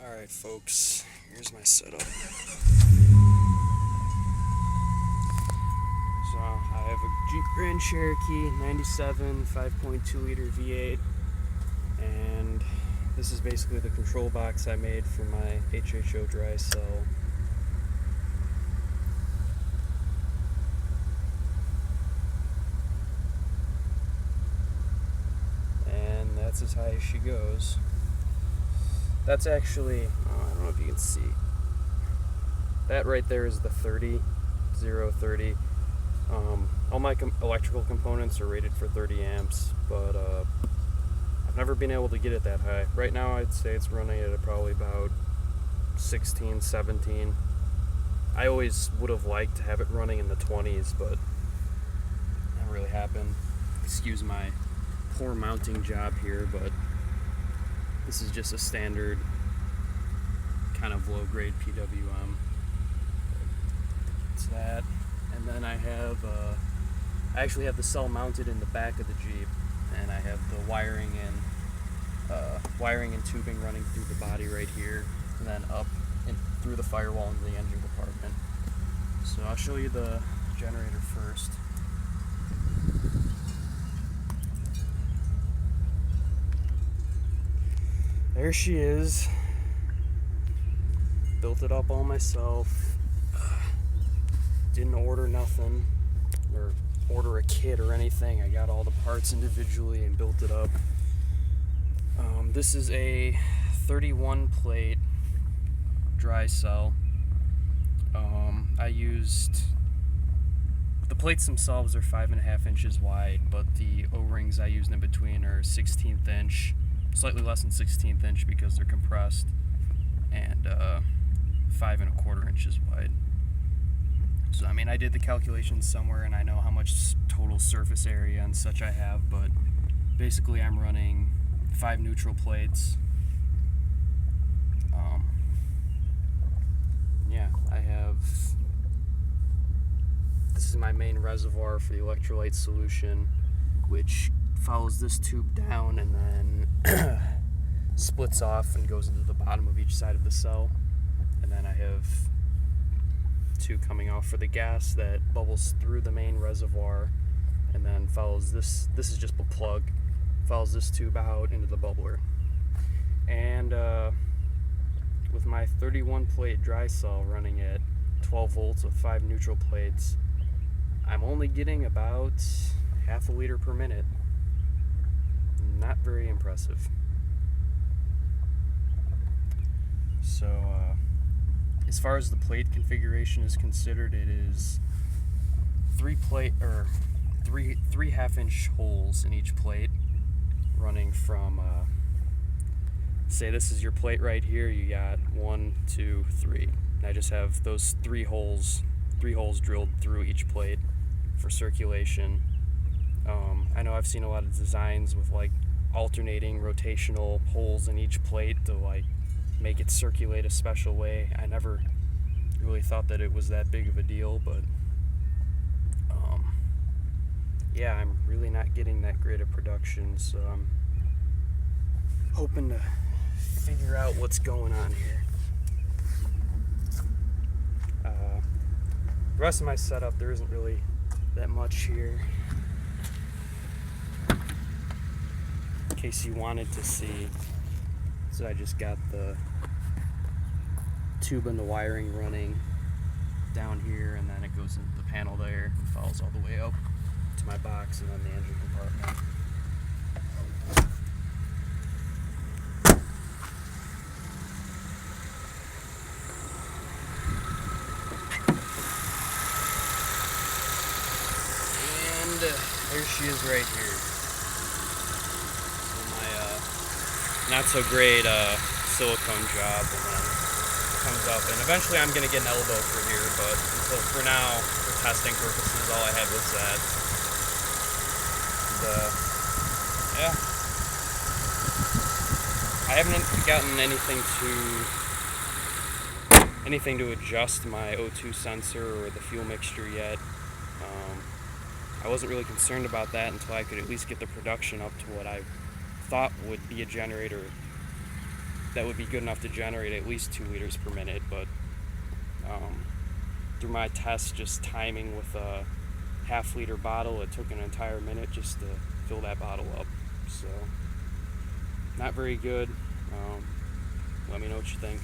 Alright folks, here's my setup. So I have a Jeep Grand Cherokee 97 5.2 liter V8, and this is basically the control box I made for my HHO Dry Cell. And that's as high as she goes. That's actually, I don't know if you can see. That right there is the 30. All my electrical components are rated for 30 amps, but I've never been able to get it that high. Right now I'd say it's running at probably about 16, 17. I always would have liked to have it running in the 20s, but that really happened. Excuse my poor mounting job here, but this is just a standard kind of low-grade PWM. It's that, and then I actually have the cell mounted in the back of the Jeep, and I have the wiring and tubing running through the body right here, and then up and through the firewall into the engine compartment. So I'll show you the generator first. There she is. Built it up all myself. Didn't order nothing or order a kit or anything. I got all the parts individually and built it up. This is a 31 plate dry cell. I used, the plates themselves are 5.5 inches wide, but the O-rings I used in between are 16th inch. Slightly less than 16th inch because they're compressed, and 5.25 inches wide. So I mean, I did the calculations somewhere, and I know how much total surface area and such I have, but basically I'm running 5 neutral plates. Yeah, I have, this is my main reservoir for the electrolyte solution, which follows this tube down and then splits off and goes into the bottom of each side of the cell. And then I have 2 coming off for the gas that bubbles through the main reservoir and then follows this is just a plug, follows this tube out into the bubbler. And with my 31 plate dry cell running at 12 volts with 5 neutral plates, I'm only getting about half a liter per minute. Not very impressive. So as far as the plate configuration is considered, it is 3 half-inch holes in each plate, running from say this is your plate right here. You got 1, 2, 3. And I just have those 3 holes drilled through each plate for circulation. I know I've seen a lot of designs with like alternating rotational holes in each plate to like make it circulate a special way. I never really thought that it was that big of a deal, but yeah, I'm really not getting that great of production, so I'm hoping to figure out what's going on here. The rest of my setup, there isn't really that much here. In case you wanted to see, so I just got the tube and the wiring running down here, and then it goes into the panel there and follows all the way up to my box and then the engine compartment. And there she is right here. Not so great silicone job, and then comes up, and eventually I'm gonna get an elbow for here, but until for now, for testing purposes, all I had was that. And, yeah, I haven't gotten anything to adjust my O2 sensor or the fuel mixture yet. I wasn't really concerned about that until I could at least get the production up to what I thought would be a generator that would be good enough to generate at least 2 liters per minute, but through my test, just timing with a half-liter bottle, it took an entire minute just to fill that bottle up. So, not very good. Let me know what you think.